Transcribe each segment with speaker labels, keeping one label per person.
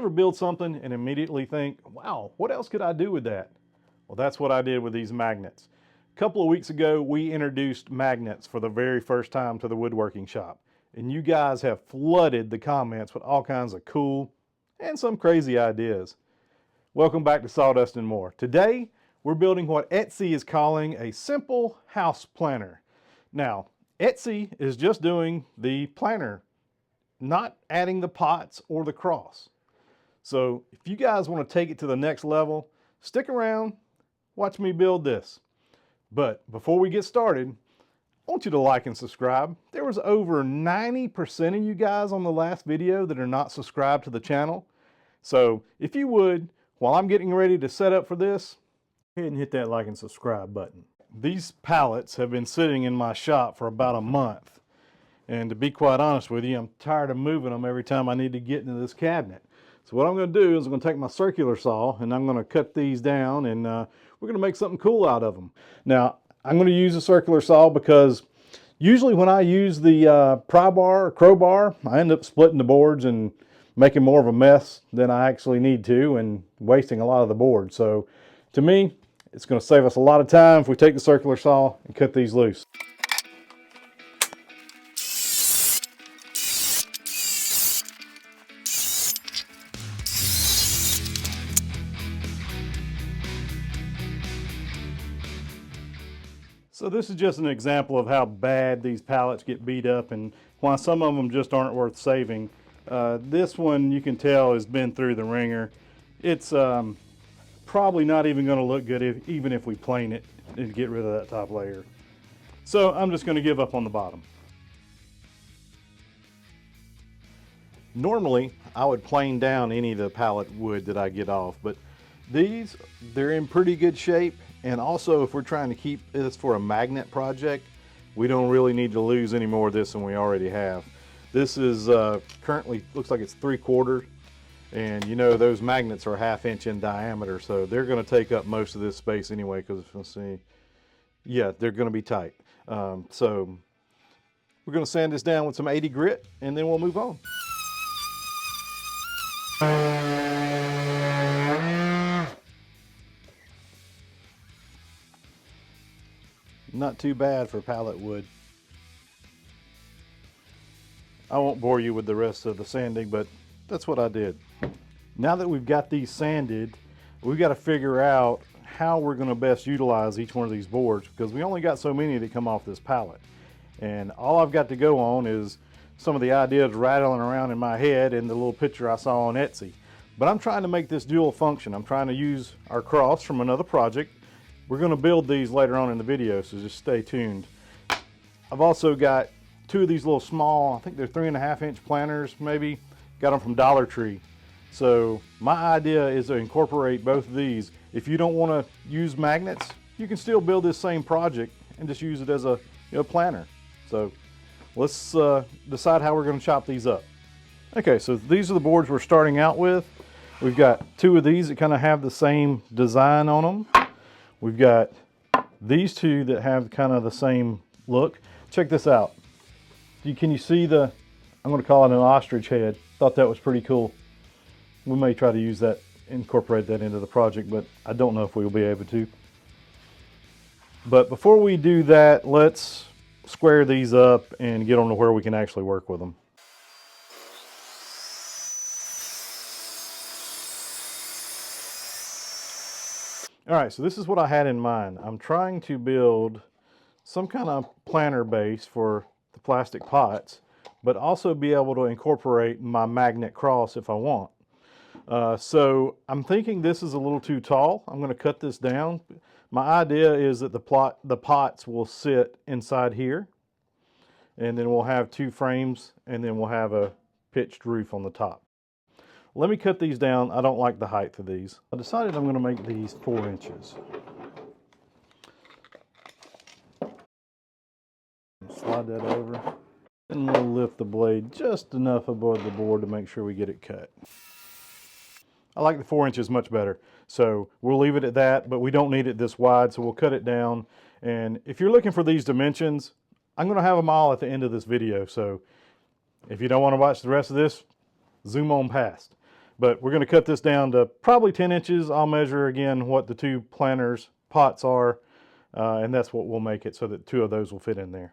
Speaker 1: ever build something and immediately think, wow, what else could I do with that? Well, that's what I did with these magnets. A couple of weeks ago, we introduced magnets for the very first time to the woodworking shop. And you guys have flooded the comments with all kinds of cool and some crazy ideas. Welcome back to Sawdust and More. Today, we're building what Etsy is calling a simple house planner. Now, Etsy is just doing the planner, not adding the pots or the cross. So if you guys want to take it to the next level, stick around, watch me build this. But before we get started, I want you to like and subscribe. There was over 90% of you guys on the last video that are not subscribed to the channel. So if you would, while I'm getting ready to set up for this, go ahead and hit that like and subscribe button. These pallets have been sitting in my shop for about a month. And to be quite honest with you, I'm tired of moving them every time I need to get into this cabinet. So what I'm going to do is I'm going to take my circular saw and I'm going to cut these down, and we're going to make something cool out of them. Now, I'm going to use a circular saw because usually when I use the pry bar or crowbar, I end up splitting the boards and making more of a mess than I actually need to and wasting a lot of the board. So to me, it's going to save us a lot of time if we take the circular saw and cut these loose. So this is just an example of how bad these pallets get beat up and why some of them just aren't worth saving. This one, you can tell, has been through the ringer. It's probably not even going to look good even if we plane it and get rid of that top layer. So I'm just going to give up on the bottom. Normally, I would plane down any of the pallet wood that I get off, but these, they're in pretty good shape. And also, if we're trying to keep this for a magnet project, we don't really need to lose any more of this than we already have. This is currently, looks like it's 3/4, and you know those magnets are 1/2 inch in diameter, so they're going to take up most of this space anyway, because let's see, yeah, they're going to be tight. So we're going to sand this down with some 80 grit, and then we'll move on. Not too bad for pallet wood. I won't bore you with the rest of the sanding, but that's what I did. Now that we've got these sanded, we've got to figure out how we're going to best utilize each one of these boards, because we only got so many that come off this pallet. And all I've got to go on is some of the ideas rattling around in my head and the little picture I saw on Etsy. But I'm trying to make this dual function. I'm trying to use our cross from another project. We're going to build these later on in the video, so just stay tuned. I've also got two of these little small, I think they're 3.5 inch planters maybe. Got them from Dollar Tree. So my idea is to incorporate both of these. If you don't want to use magnets, you can still build this same project and just use it as a planter. So let's decide how we're going to chop these up. Okay, so these are the boards we're starting out with. We've got two of these that kind of have the same design on them. We've got these two that have kind of the same look. Check this out. Can you see the, I'm going to call it an ostrich head. Thought that was pretty cool. We may try to use that, incorporate that into the project, but I don't know if we'll be able to. But before we do that, let's square these up and get on to where we can actually work with them. All right, so this is what I had in mind. I'm trying to build some kind of planter base for the plastic pots, but also be able to incorporate my magnet cross if I want. So I'm thinking this is a little too tall. I'm going to cut this down. My idea is that the pots will sit inside here, and then we'll have two frames, and then we'll have a pitched roof on the top. Let me cut these down. I don't like the height of these. I decided I'm going to make these 4 inches. Slide that over. And we'll lift the blade just enough above the board to make sure we get it cut. I like the 4 inches much better. So we'll leave it at that, but we don't need it this wide, so we'll cut it down. And if you're looking for these dimensions, I'm going to have them all at the end of this video. So if you don't want to watch the rest of this, zoom on past. But we're going to cut this down to probably 10 inches. I'll measure again what the two planters pots are, and that's what we'll make it so that two of those will fit in there.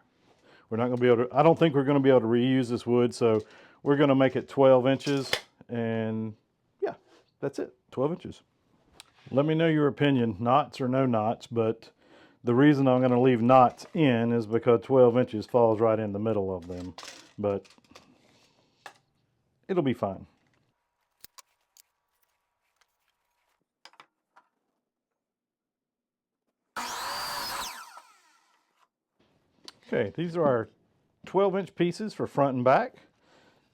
Speaker 1: We're not going to be able to, I don't think we're going to be able to reuse this wood, so we're going to make it 12 inches, and yeah, that's it, 12 inches. Let me know your opinion, knots or no knots, but the reason I'm going to leave knots in is because 12 inches falls right in the middle of them, but it'll be fine. Okay, these are our 12-inch pieces for front and back.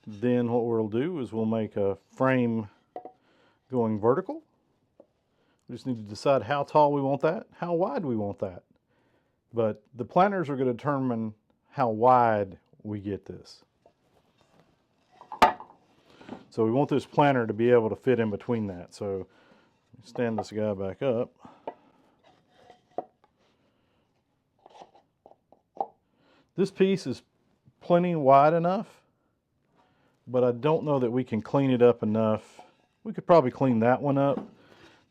Speaker 1: Then what we'll do is we'll make a frame going vertical. We just need to decide how tall we want that, how wide we want that. But the planters are going to determine how wide we get this. So we want this planter to be able to fit in between that. So stand this guy back up. This piece is plenty wide enough, but I don't know that we can clean it up enough. We could probably clean that one up.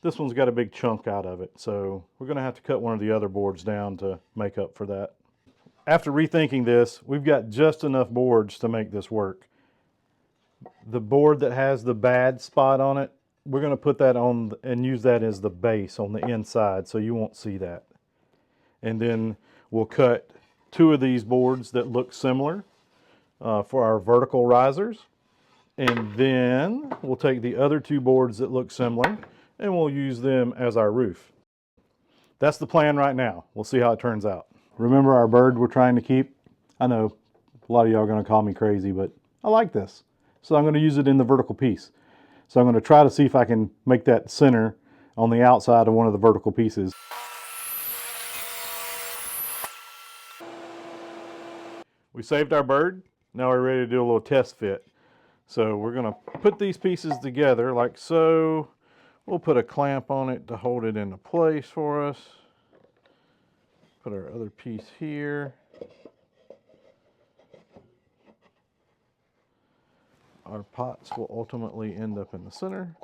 Speaker 1: This one's got a big chunk out of it, so we're going to have to cut one of the other boards down to make up for that. After rethinking this, we've got just enough boards to make this work. The board that has the bad spot on it, we're going to put that on and use that as the base on the inside, so you won't see that. And then we'll cut two of these boards that look similar for our vertical risers. And then we'll take the other two boards that look similar and we'll use them as our roof. That's the plan right now. We'll see how it turns out. Remember our bird we're trying to keep? I know a lot of y'all are going to call me crazy, but I like this. So I'm going to use it in the vertical piece. So I'm going to try to see if I can make that center on the outside of one of the vertical pieces. We saved our bird. Now we're ready to do a little test fit. So we're going to put these pieces together like so. We'll put a clamp on it to hold it into place for us. Put our other piece here. Our pots will ultimately end up in the center.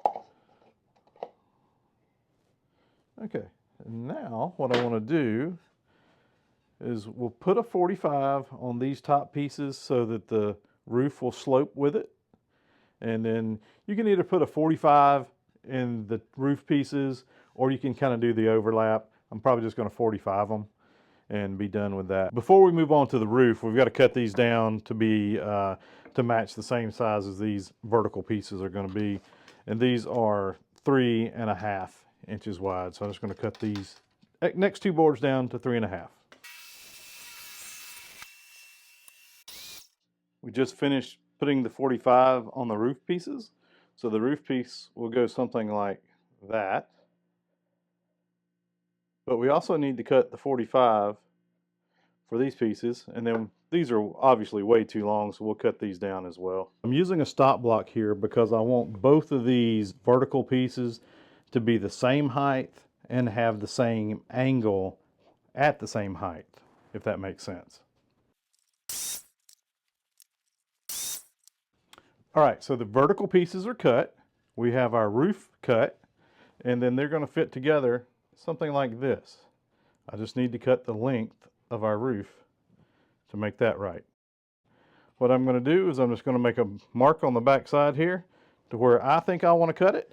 Speaker 1: Okay, and now what I want to do is we'll put a 45 on these top pieces so that the roof will slope with it. And then you can either put a 45 in the roof pieces or you can kind of do the overlap. I'm probably just going to 45 them and be done with that. Before we move on to the roof, we've got to cut these down to be to match the same size as these vertical pieces are going to be. And these are 3.5 inches wide. So I'm just going to cut these next two boards down to 3.5. We just finished putting the 45 on the roof pieces. So the roof piece will go something like that. But we also need to cut the 45 for these pieces, and then these are obviously way too long, so we'll cut these down as well. I'm using a stop block here because I want both of these vertical pieces to be the same height and have the same angle at the same height, if that makes sense. All right, so the vertical pieces are cut. We have our roof cut, and then they're going to fit together something like this. I just need to cut the length of our roof to make that right. What I'm going to do is I'm just going to make a mark on the back side here to where I think I want to cut it,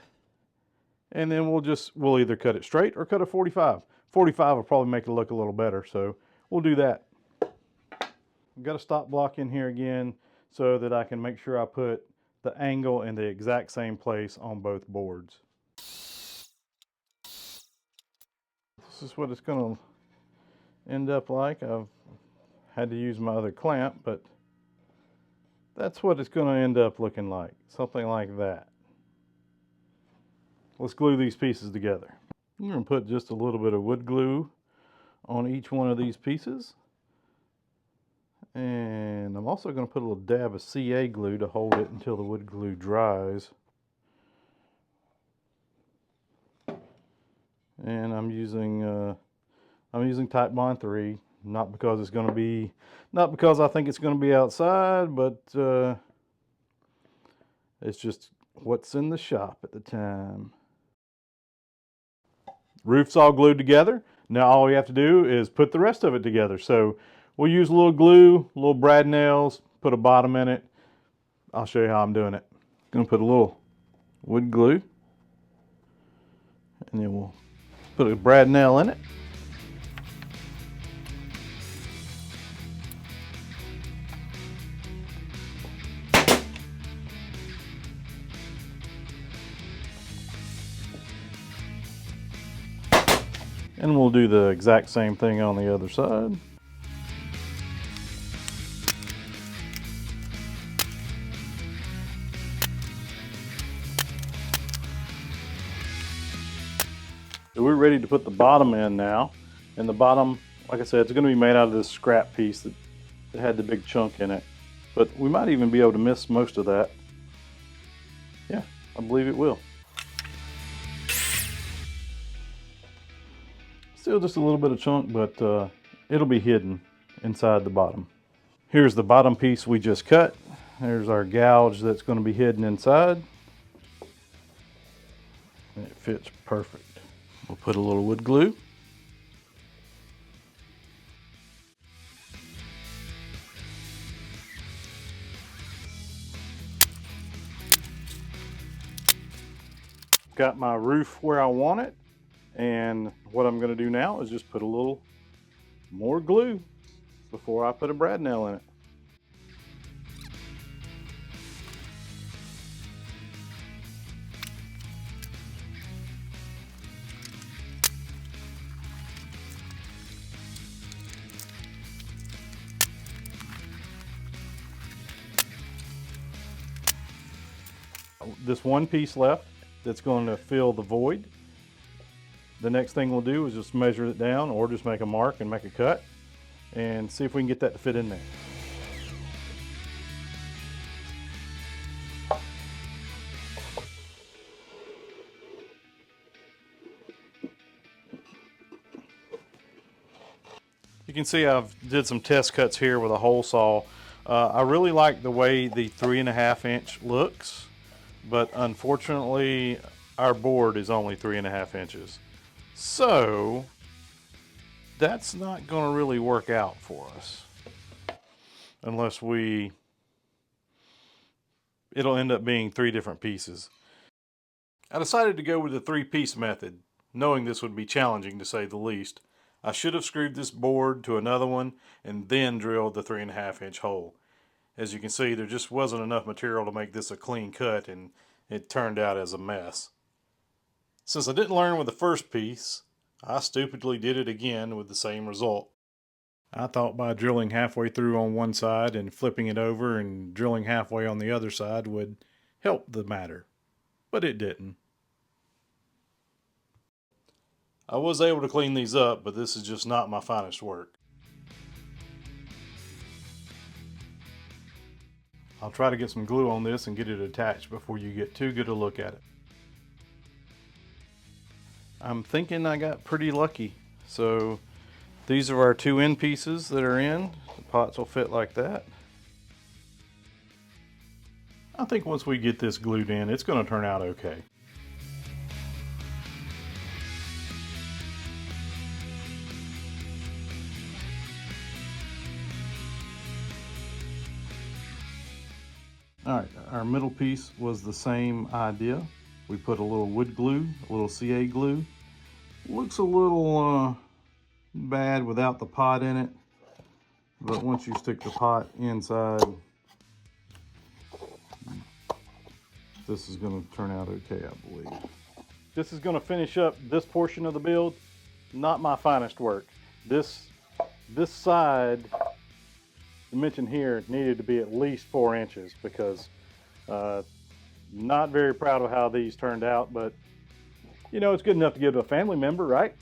Speaker 1: and then we'll either cut it straight or cut a 45. 45 will probably make it look a little better, so we'll do that. I've got a stop block in here again so that I can make sure I put the angle in the exact same place on both boards. This is what it's going to end up like. I've had to use my other clamp, but that's what it's going to end up looking like. Something like that. Let's glue these pieces together. I'm going to put just a little bit of wood glue on each one of these pieces. And I'm also going to put a little dab of CA glue to hold it until the wood glue dries. And I'm using Type Bond 3, not because I think it's going to be outside, but it's just what's in the shop at the time. Roof's all glued together. Now all we have to do is put the rest of it together. So we'll use a little glue, little brad nails, put a bottom in it. I'll show you how I'm doing it. Gonna put a little wood glue, and then we'll put a brad nail in it. And we'll do the exact same thing on the other side. So we're ready to put the bottom in now. And the bottom, like I said, it's going to be made out of this scrap piece that had the big chunk in it. But we might even be able to miss most of that. Yeah, I believe it will. Still just a little bit of chunk, but it'll be hidden inside the bottom. Here's the bottom piece we just cut. There's our gouge that's going to be hidden inside. And it fits perfect. We'll put a little wood glue. Got my roof where I want it. And what I'm going to do now is just put a little more glue before I put a brad nail in it. This one piece left that's going to fill the void. The next thing we'll do is just measure it down, or just make a mark and make a cut and see if we can get that to fit in there. You can see I've did some test cuts here with a hole saw. I really like the way the 3.5 inch looks, but unfortunately our board is only 3.5 inches. So that's not going to really work out for us unless it'll end up being 3 different pieces. I decided to go with the 3-piece method, knowing this would be challenging to say the least. I should have screwed this board to another one and then drilled the 3.5 inch hole. As you can see, there just wasn't enough material to make this a clean cut, and it turned out as a mess. Since I didn't learn with the first piece, I stupidly did it again with the same result. I thought by drilling halfway through on one side and flipping it over and drilling halfway on the other side would help the matter, but it didn't. I was able to clean these up, but this is just not my finest work. I'll try to get some glue on this and get it attached before you get too good a look at it. I'm thinking I got pretty lucky. So these are our 2 end pieces that are in. The pots will fit like that. I think once we get this glued in, it's going to turn out okay. All right, our middle piece was the same idea. We put a little wood glue, a little CA glue. Looks a little bad without the pot in it, but once you stick the pot inside, this is going to turn out okay, I believe. This is going to finish up this portion of the build. Not my finest work. This side dimension here needed to be at least 4 inches because not very proud of how these turned out, but you know, it's good enough to give to a family member, right?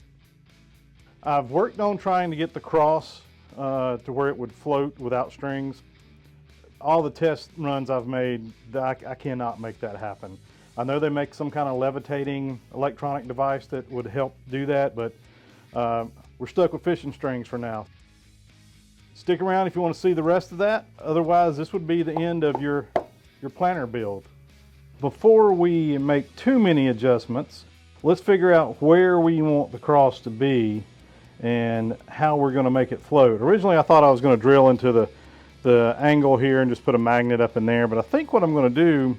Speaker 1: I've worked on trying to get the cross to where it would float without strings. All the test runs I've made, I cannot make that happen. I know they make some kind of levitating electronic device that would help do that, but we're stuck with fishing strings for now. Stick around if you want to see the rest of that. Otherwise, this would be the end of your planter build. before we make too many adjustments, let's figure out where we want the cross to be and how we're going to make it float. Originally I thought I was going to drill into the angle here and just put a magnet up in there, but I think what I'm going to do,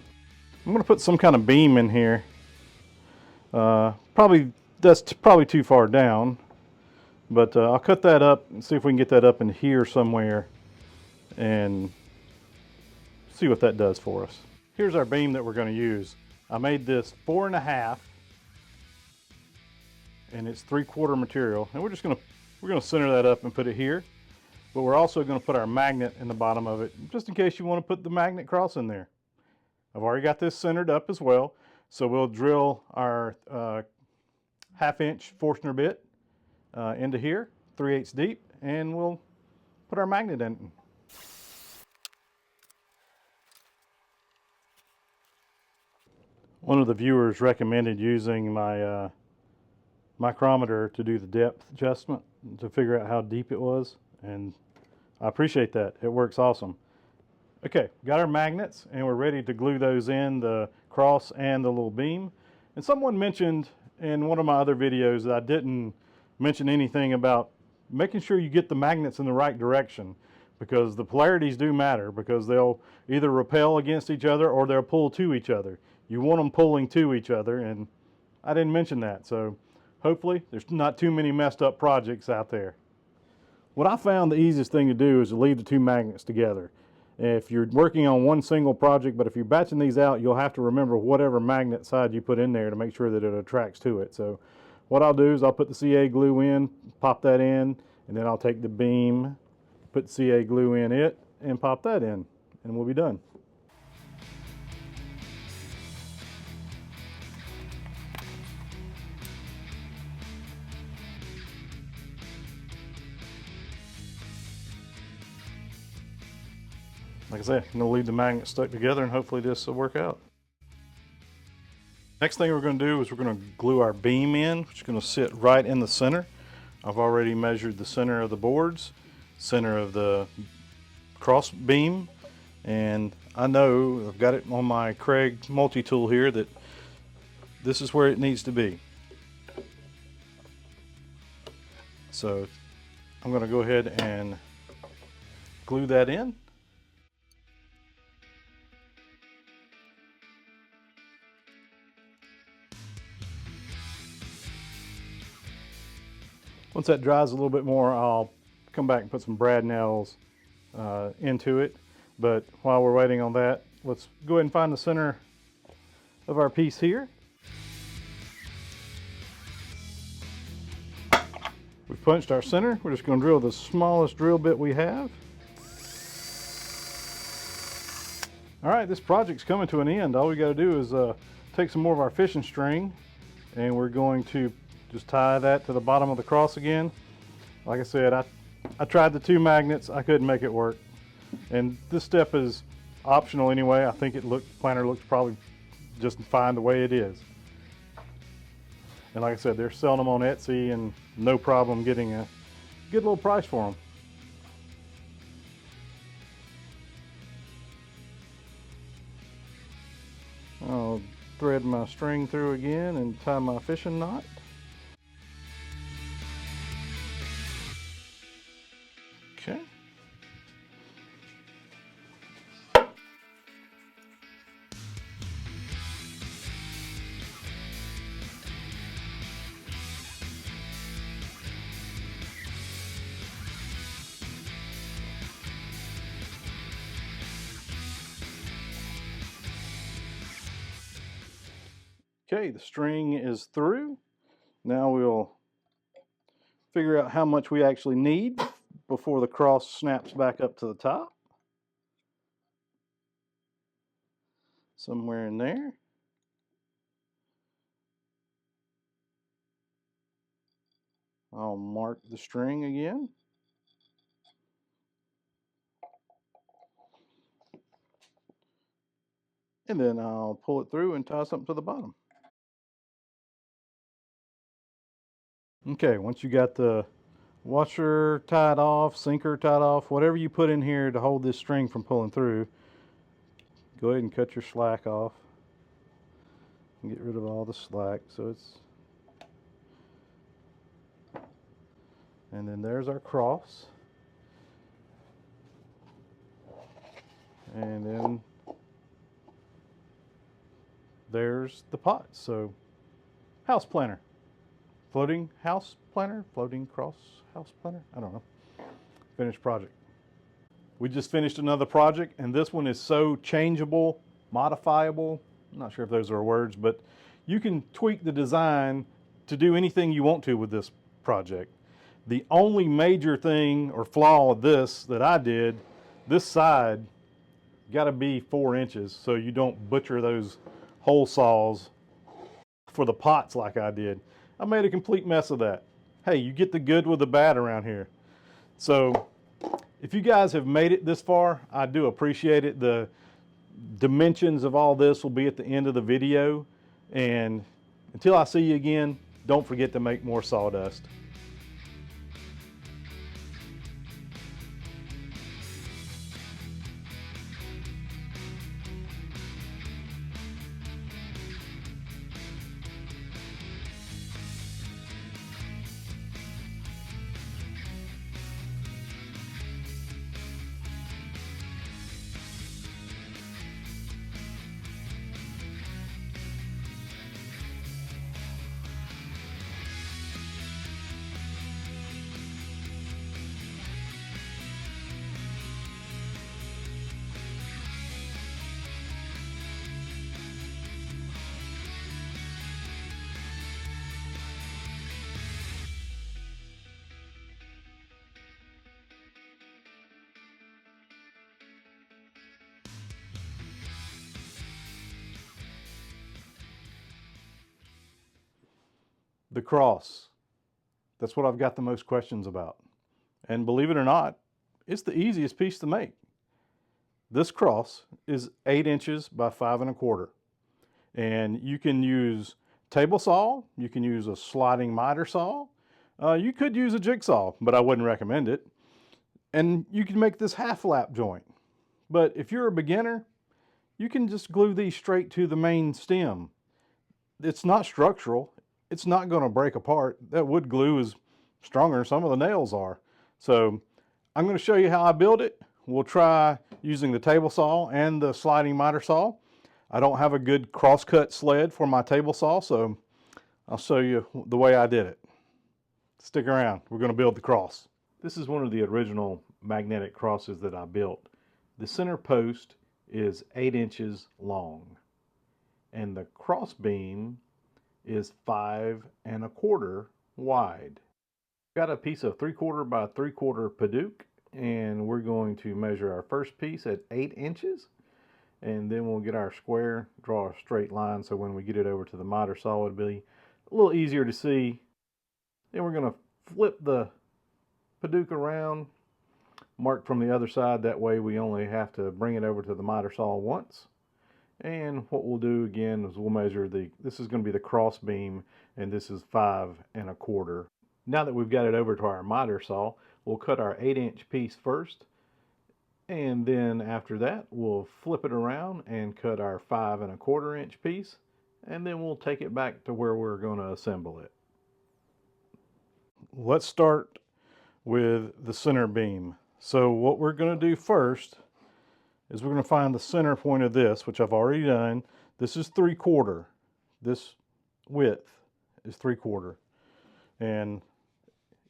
Speaker 1: I'm going to put some kind of beam in here. That's probably too far down, but I'll cut that up and see if we can get that up in here somewhere and see what that does for us. Here's our beam that we're going to use. I made this 4.5, and it's 3/4 material, and we're going to center that up and put it here. But we're also going to put our magnet in the bottom of it, just in case you want to put the magnet cross in there. I've already got this centered up as well, so we'll drill our 1/2-inch Forstner bit into here, 3/8 deep, and we'll put our magnet in. One of the viewers recommended using my micrometer to do the depth adjustment to figure out how deep it was, and I appreciate that. It works awesome. Okay, got our magnets and we're ready to glue those in, the cross and the little beam. And someone mentioned in one of my other videos that I didn't mention anything about making sure you get the magnets in the right direction, because the polarities do matter, because they'll either repel against each other or they'll pull to each other. You want them pulling to each other, and I didn't mention that, so hopefully there's not too many messed up projects out there. What I found the easiest thing to do is to leave the two magnets together. If you're working on one single project, but if you're batching these out, you'll have to remember whatever magnet side you put in there to make sure that it attracts to it. So what I'll do is I'll put the CA glue in, pop that in, and then I'll take the beam, put CA glue in it, and pop that in, and we'll be done. Like I said, I'm going to leave the magnets stuck together and hopefully this will work out. Next thing we're going to do is we're going to glue our beam in, which is going to sit right in the center. I've already measured the center of the boards, center of the cross beam, and I know I've got it on my Craig multi-tool here that this is where it needs to be. So I'm going to go ahead and glue that in. Once that dries a little bit more, I'll come back and put some brad nails into it. But while we're waiting on that, let's go ahead and find the center of our piece here. We've punched our center. We're just going to drill the smallest drill bit we have. All right, this project's coming to an end. All we got to do is take some more of our fishing string, and we're going to just tie that to the bottom of the cross again. Like I said, I tried the two magnets. I couldn't make it work. And this step is optional anyway. I think planner looks probably just fine the way it is. And like I said, they're selling them on Etsy and no problem getting a good little price for them. I'll thread my string through again and tie my fishing knot. Okay. Okay, the string is through. Now we'll figure out how much we actually need before the cross snaps back up to the top. Somewhere in there. I'll mark the string again. And then I'll pull it through and tie something to the bottom. Okay, once you got the washer tied off, sinker tied off, whatever you put in here to hold this string from pulling through, go ahead and cut your slack off. Get rid of all the slack, so it's, and then there's our cross, and then there's the pot. So house planner, floating house planner, floating cross house planner, I don't know. Finished project. We just finished another project, and this one is so changeable, modifiable. I'm not sure if those are words, but you can tweak the design to do anything you want to with this project. The only major thing or flaw of this that I did, this side got to be 4 inches so you don't butcher those hole saws for the pots like I did. I made a complete mess of that. Hey, you get the good with the bad around here. So if you guys have made it this far, I do appreciate it. The dimensions of all this will be at the end of the video. And until I see you again, don't forget to make more sawdust. The cross, that's what I've got the most questions about. And believe it or not, it's the easiest piece to make. This cross is 8 inches by 5 1/4. And you can use table saw, you can use a sliding miter saw, you could use a jigsaw, but I wouldn't recommend it. And you can make this half lap joint. But if you're a beginner, you can just glue these straight to the main stem. It's not structural. It's not going to break apart. That wood glue is stronger than some of the nails are. So I'm going to show you how I build it. We'll try using the table saw and the sliding miter saw. I don't have a good crosscut sled for my table saw, so I'll show you the way I did it. Stick around. We're going to build the cross. This is one of the original magnetic crosses that I built. The center post is 8 inches long, and the cross beam is 5 1/4 wide. Got a piece of 3/4 by 3/4 Paduke, and we're going to measure our first piece at 8 inches, and then we'll get our square, draw a straight line so when we get it over to the miter saw it'll be a little easier to see. Then we're going to flip the Paduke around, mark from the other side, that way we only have to bring it over to the miter saw once. And what we'll do again is we'll measure this is going to be the cross beam, and this is 5 1/4. Now that we've got it over to our miter saw, we'll cut our 8-inch piece first, and then after that we'll flip it around and cut our 5 1/4 inch piece, and then we'll take it back to where we're going to assemble it. Let's start with the center beam. So what we're going to do first is we're going to find the center point of this, which I've already done. This is 3/4. This width is 3/4. And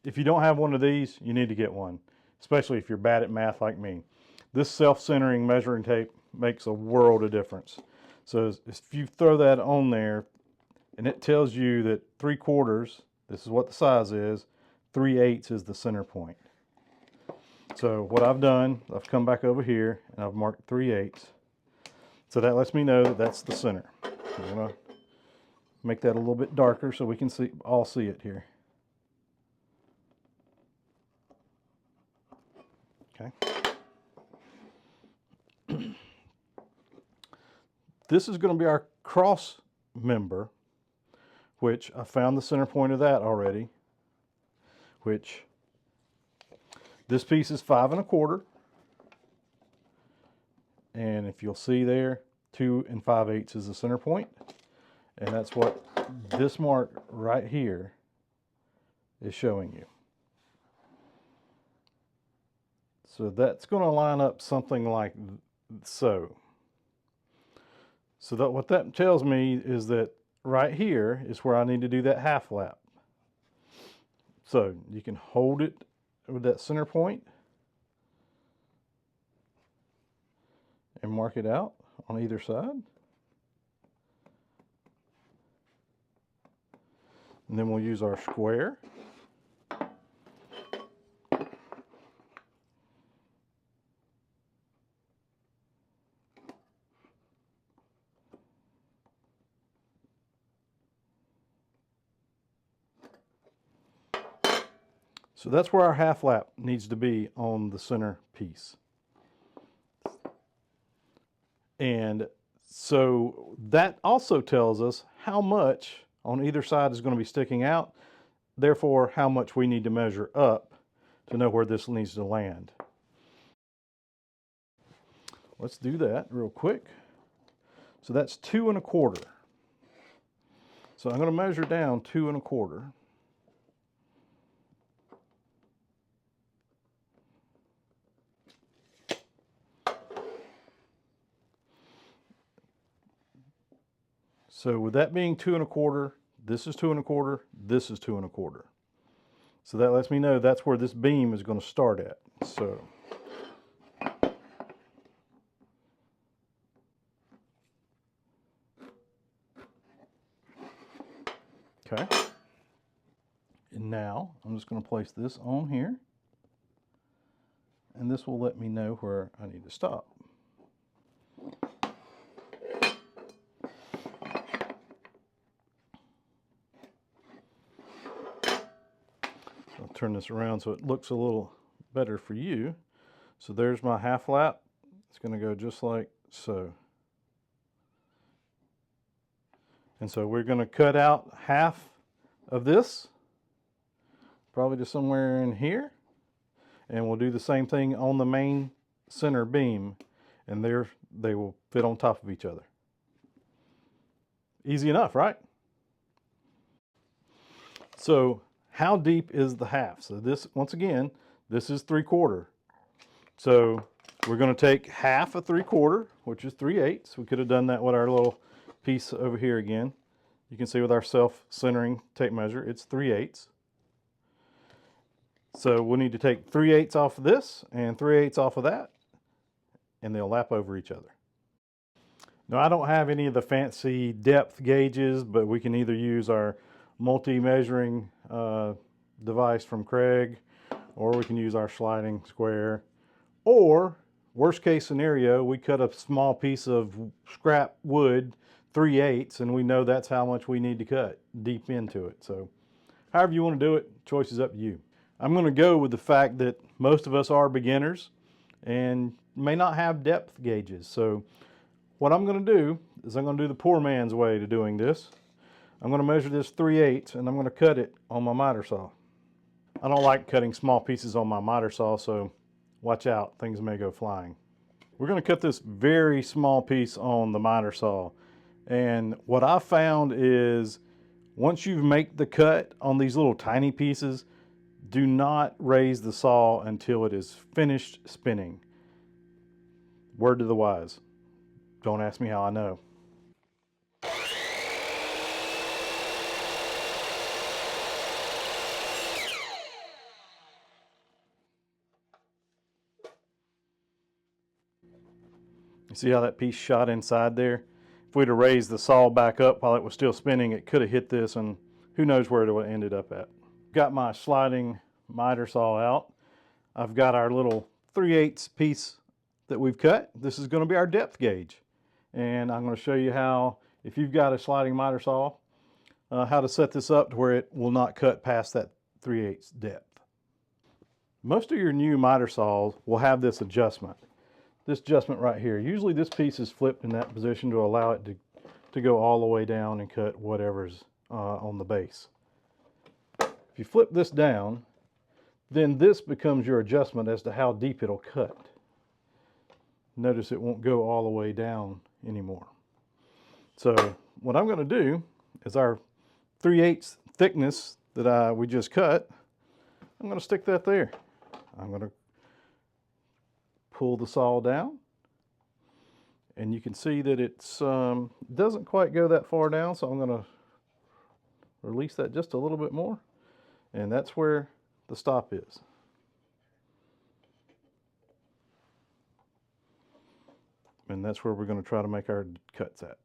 Speaker 1: if you don't have one of these, you need to get one, especially if you're bad at math like me. This self-centering measuring tape makes a world of difference. So if you throw that on there and it tells you that 3/4, this is what the size is, 3/8 is the center point. So what I've done, I've come back over here and I've marked 3/8. So that lets me know that that's the center. I'm going to make that a little bit darker so we can all see it here. Okay. This is going to be our cross member, which I found the center point of that already, which this piece is 5 1/4. And if you'll see there, 2 5/8 is the center point. And that's what this mark right here is showing you. So that's going to line up something like so. So that what that tells me is that right here is where I need to do that half lap. So you can hold it with that center point and mark it out on either side. And then we'll use our square. So that's where our half lap needs to be on the center piece. And so that also tells us how much on either side is going to be sticking out, therefore how much we need to measure up to know where this needs to land. Let's do that real quick. So that's 2 1/4. So I'm going to measure down 2 1/4. So with that being 2 1/4, this is 2 1/4, this is 2 1/4. So that lets me know that's where this beam is going to start at. So okay. And now I'm just going to place this on here. And this will let me know where I need to stop. I'll turn this around so it looks a little better for you. So there's my half lap. It's going to go just like so. And so we're going to cut out half of this, probably just somewhere in here. And we'll do the same thing on the main center beam, and there they will fit on top of each other. Easy enough, right? So how deep is the half? So this, once again, this is 3/4. So we're going to take half of 3/4, which is 3/8. We could have done that with our little piece over here again. You can see with our self-centering tape measure, it's 3/8. So we'll need to take 3/8 off of this and 3/8 off of that, and they'll lap over each other. Now I don't have any of the fancy depth gauges, but we can either use our multi-measuring device from Craig, or we can use our sliding square, or worst case scenario, we cut a small piece of scrap wood 3/8, and we know that's how much we need to cut deep into it. So however you want to do it, choice is up to you. I'm going to go with the fact that most of us are beginners and may not have depth gauges. So what I'm going to do is I'm going to do the poor man's way to doing this. I'm going to measure this 3/8 and I'm going to cut it on my miter saw. I don't like cutting small pieces on my miter saw, so watch out, things may go flying. We're going to cut this very small piece on the miter saw. And what I found is once you make the cut on these little tiny pieces, do not raise the saw until it is finished spinning. Word to the wise. Don't ask me how I know. You see how that piece shot inside there? If we'd have raised the saw back up while it was still spinning, it could have hit this, and who knows where it would have ended up at. Got my sliding miter saw out. I've got our little 3/8 piece that we've cut. This is going to be our depth gauge. And I'm going to show you how, if you've got a sliding miter saw, how to set this up to where it will not cut past that 3/8 depth. Most of your new miter saws will have this adjustment. This adjustment right here. Usually this piece is flipped in that position to allow it to go all the way down and cut whatever's on the base. If you flip this down, then this becomes your adjustment as to how deep it'll cut. Notice it won't go all the way down anymore. So what I'm going to do is our 3/8 thickness that we just cut, I'm going to stick that there. I'm going to pull the saw down, and you can see that it's doesn't quite go that far down, so I'm going to release that just a little bit more, and that's where the stop is. And that's where we're going to try to make our cuts at.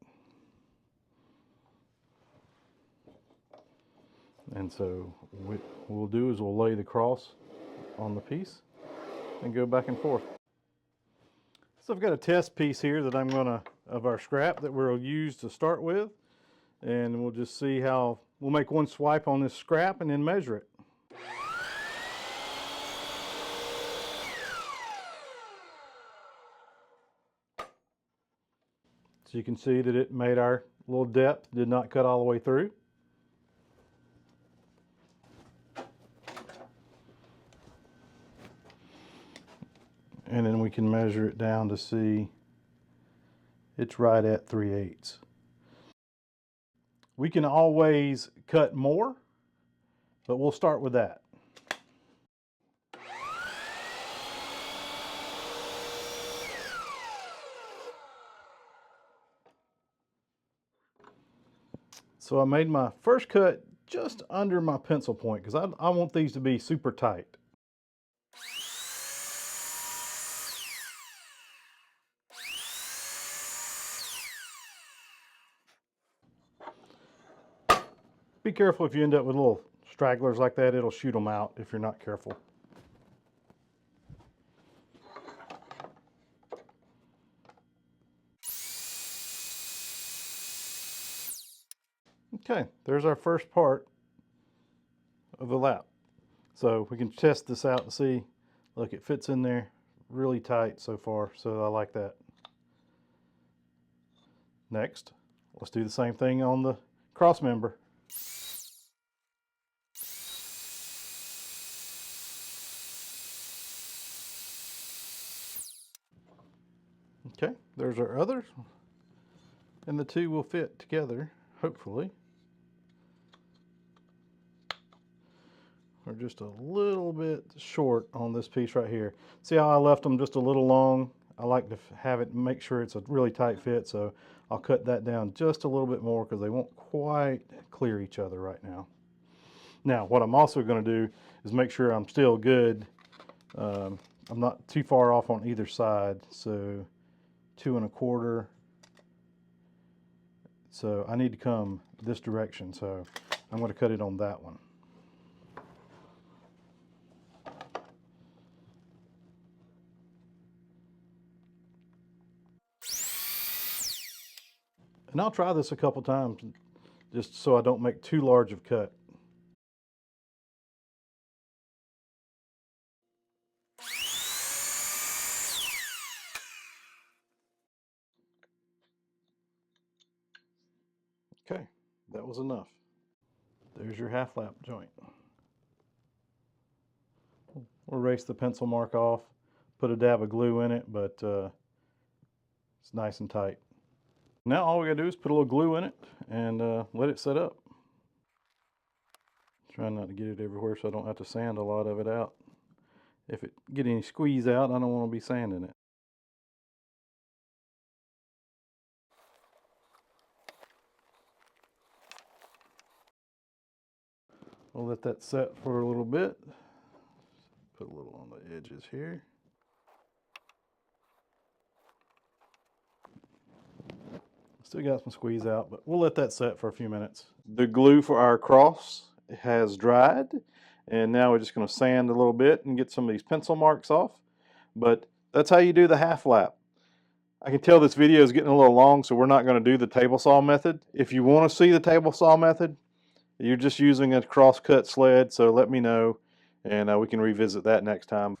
Speaker 1: And so what we'll do is we'll lay the cross on the piece and go back and forth. So I've got a test piece here that I'm gonna, of our scrap that we'll use to start with, and we'll just see how, we'll make one swipe on this scrap and then measure it. So you can see that it made our little depth, did not cut all the way through. And then we can measure it down to see it's right at 3/8. We can always cut more, but we'll start with that. So I made my first cut just under my pencil point because I want these to be super tight. Be careful if you end up with little stragglers like that, it'll shoot them out if you're not careful. Okay, there's our first part of the lap. So we can test this out and see, look, it fits in there really tight so far, so I like that. Next, let's do the same thing on the cross member. Okay, there's our others, and the two will fit together, hopefully. We're just a little bit short on this piece right here. See how I left them just a little long? I like to have it, make sure it's a really tight fit, so I'll cut that down just a little bit more because they won't quite clear each other right now. Now, what I'm also going to do is make sure I'm still good. I'm not too far off on either side, so 2 1/4. So I need to come this direction, so I'm going to cut it on that one. And I'll try this a couple times just so I don't make too large of a cut. Okay, that was enough. There's your half lap joint. We'll erase the pencil mark off, put a dab of glue in it, but it's nice and tight. Now all we gotta do is put a little glue in it and let it set up. Trying not to get it everywhere so I don't have to sand a lot of it out. If it get any squeeze out, I don't want to be sanding it. We'll let that set for a little bit. Put a little on the edges here. Still got some squeeze out, but we'll let that set for a few minutes. The glue for our cross has dried, and now we're just going to sand a little bit and get some of these pencil marks off. But that's how you do the half lap. I can tell this video is getting a little long, so we're not going to do the table saw method. If you want to see the table saw method, you're just using a cross-cut sled, so let me know, and we can revisit that next time.